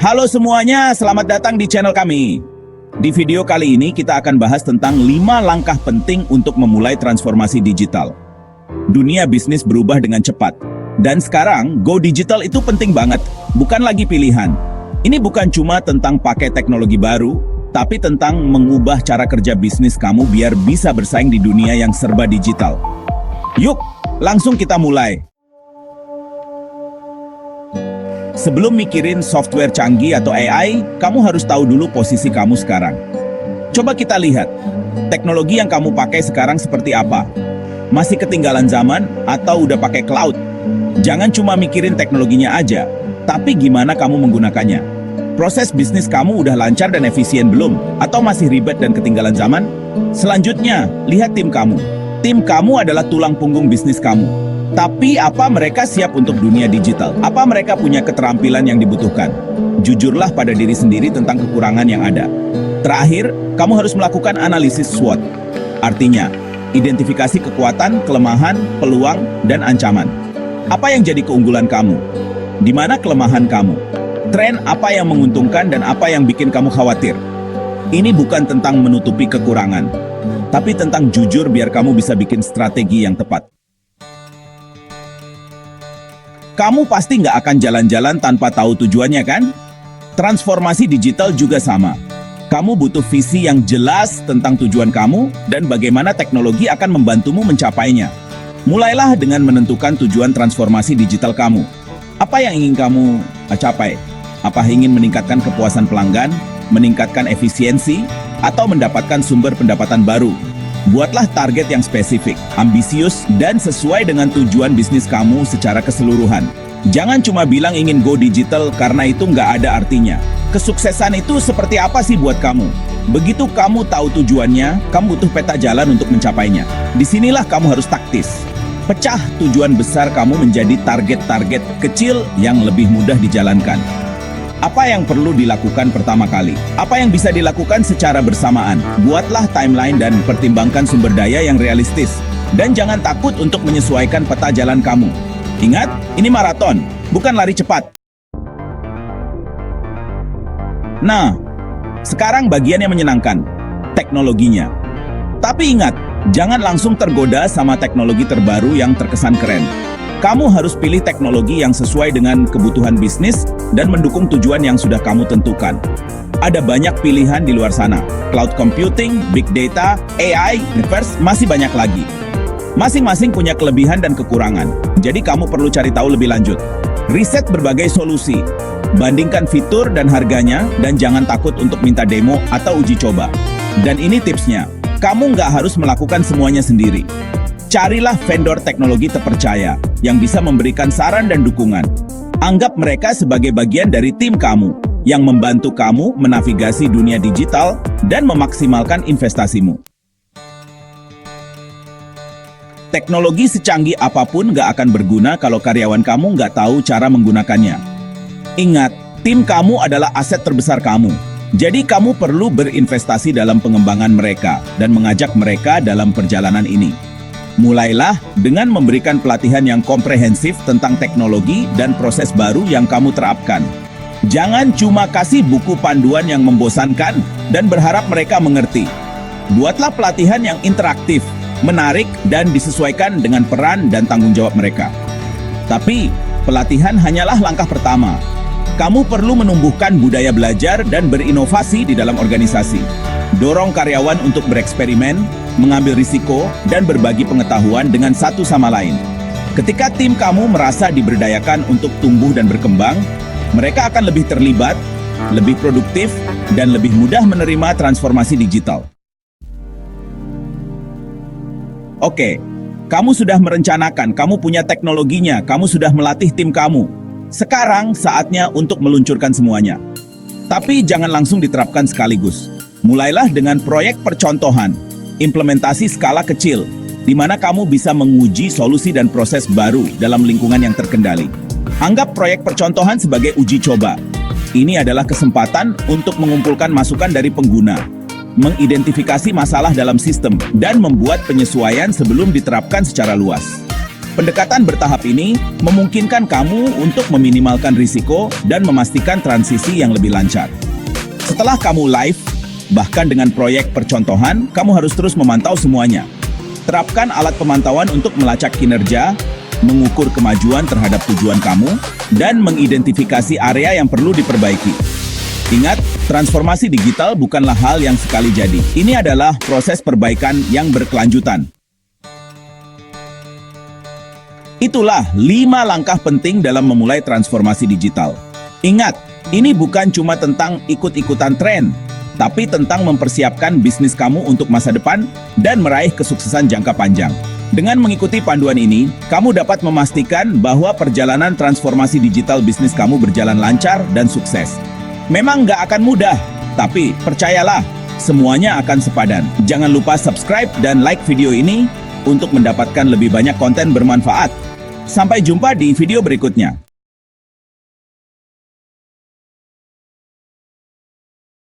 Halo semuanya, selamat datang di channel kami. Di video kali ini kita akan bahas tentang 5 langkah penting untuk memulai transformasi digital. Dunia bisnis berubah dengan cepat. Dan sekarang, go digital itu penting banget, bukan lagi pilihan. Ini bukan cuma tentang pakai teknologi baru, tapi tentang mengubah cara kerja bisnis kamu biar bisa bersaing di dunia yang serba digital. Yuk, langsung kita mulai. Sebelum mikirin software canggih atau AI, kamu harus tahu dulu posisi kamu sekarang. Coba kita lihat, teknologi yang kamu pakai sekarang seperti apa? Masih ketinggalan zaman atau udah pakai cloud? Jangan cuma mikirin teknologinya aja, tapi gimana kamu menggunakannya. Proses bisnis kamu udah lancar dan efisien belum? Atau masih ribet dan ketinggalan zaman? Selanjutnya, lihat tim kamu. Tim kamu adalah tulang punggung bisnis kamu. Tapi apa mereka siap untuk dunia digital? Apa mereka punya keterampilan yang dibutuhkan? Jujurlah pada diri sendiri tentang kekurangan yang ada. Terakhir, kamu harus melakukan analisis SWOT. Artinya, identifikasi kekuatan, kelemahan, peluang, dan ancaman. Apa yang jadi keunggulan kamu? Di mana kelemahan kamu? Tren apa yang menguntungkan dan apa yang bikin kamu khawatir? Ini bukan tentang menutupi kekurangan, tapi tentang jujur biar kamu bisa bikin strategi yang tepat. Kamu pasti nggak akan jalan-jalan tanpa tahu tujuannya kan? Transformasi digital juga sama. Kamu butuh visi yang jelas tentang tujuan kamu dan bagaimana teknologi akan membantumu mencapainya. Mulailah dengan menentukan tujuan transformasi digital kamu. Apa yang ingin kamu capai? Apa ingin meningkatkan kepuasan pelanggan, meningkatkan efisiensi, atau mendapatkan sumber pendapatan baru? Buatlah target yang spesifik, ambisius, dan sesuai dengan tujuan bisnis kamu secara keseluruhan. Jangan cuma bilang ingin go digital karena itu nggak ada artinya. Kesuksesan itu seperti apa sih buat kamu? Begitu kamu tahu tujuannya, kamu butuh peta jalan untuk mencapainya. Disinilah kamu harus taktis. Pecah tujuan besar kamu menjadi target-target kecil yang lebih mudah dijalankan. Apa yang perlu dilakukan pertama kali? Apa yang bisa dilakukan secara bersamaan? Buatlah timeline dan pertimbangkan sumber daya yang realistis. Dan jangan takut untuk menyesuaikan peta jalan kamu. Ingat, ini maraton, bukan lari cepat. Nah, sekarang bagian yang menyenangkan, teknologinya. Tapi ingat, jangan langsung tergoda sama teknologi terbaru yang terkesan keren. Kamu harus pilih teknologi yang sesuai dengan kebutuhan bisnis dan mendukung tujuan yang sudah kamu tentukan. Ada banyak pilihan di luar sana. Cloud computing, big data, AI, metaverse, masih banyak lagi. Masing-masing punya kelebihan dan kekurangan. Jadi kamu perlu cari tahu lebih lanjut. Riset berbagai solusi. Bandingkan fitur dan harganya dan jangan takut untuk minta demo atau uji coba. Dan ini tipsnya, kamu nggak harus melakukan semuanya sendiri. Carilah vendor teknologi terpercaya yang bisa memberikan saran dan dukungan. Anggap mereka sebagai bagian dari tim kamu yang membantu kamu menavigasi dunia digital dan memaksimalkan investasimu. Teknologi secanggih apapun nggak akan berguna kalau karyawan kamu nggak tahu cara menggunakannya. Ingat, tim kamu adalah aset terbesar kamu. Jadi kamu perlu berinvestasi dalam pengembangan mereka dan mengajak mereka dalam perjalanan ini. Mulailah dengan memberikan pelatihan yang komprehensif tentang teknologi dan proses baru yang kamu terapkan. Jangan cuma kasih buku panduan yang membosankan dan berharap mereka mengerti. Buatlah pelatihan yang interaktif, menarik, dan disesuaikan dengan peran dan tanggung jawab mereka. Tapi, pelatihan hanyalah langkah pertama. Kamu perlu menumbuhkan budaya belajar dan berinovasi di dalam organisasi. Dorong karyawan untuk bereksperimen, mengambil risiko, dan berbagi pengetahuan dengan satu sama lain. Ketika tim kamu merasa diberdayakan untuk tumbuh dan berkembang, mereka akan lebih terlibat, lebih produktif, dan lebih mudah menerima transformasi digital. Oke, kamu sudah merencanakan, kamu punya teknologinya, kamu sudah melatih tim kamu. Sekarang saatnya untuk meluncurkan semuanya. Tapi jangan langsung diterapkan sekaligus. Mulailah dengan proyek percontohan, implementasi skala kecil, di mana kamu bisa menguji solusi dan proses baru dalam lingkungan yang terkendali. Anggap proyek percontohan sebagai uji coba. Ini adalah kesempatan untuk mengumpulkan masukan dari pengguna, mengidentifikasi masalah dalam sistem, dan membuat penyesuaian sebelum diterapkan secara luas. Pendekatan bertahap ini memungkinkan kamu untuk meminimalkan risiko dan memastikan transisi yang lebih lancar. Setelah kamu live, bahkan dengan proyek percontohan, kamu harus terus memantau semuanya. Terapkan alat pemantauan untuk melacak kinerja, mengukur kemajuan terhadap tujuan kamu, dan mengidentifikasi area yang perlu diperbaiki. Ingat, transformasi digital bukanlah hal yang sekali jadi. Ini adalah proses perbaikan yang berkelanjutan. Itulah 5 langkah penting dalam memulai transformasi digital. Ingat, ini bukan cuma tentang ikut-ikutan tren, tapi tentang mempersiapkan bisnis kamu untuk masa depan dan meraih kesuksesan jangka panjang. Dengan mengikuti panduan ini, kamu dapat memastikan bahwa perjalanan transformasi digital bisnis kamu berjalan lancar dan sukses. Memang nggak akan mudah, tapi percayalah, semuanya akan sepadan. Jangan lupa subscribe dan like video ini untuk mendapatkan lebih banyak konten bermanfaat. Sampai jumpa di video berikutnya.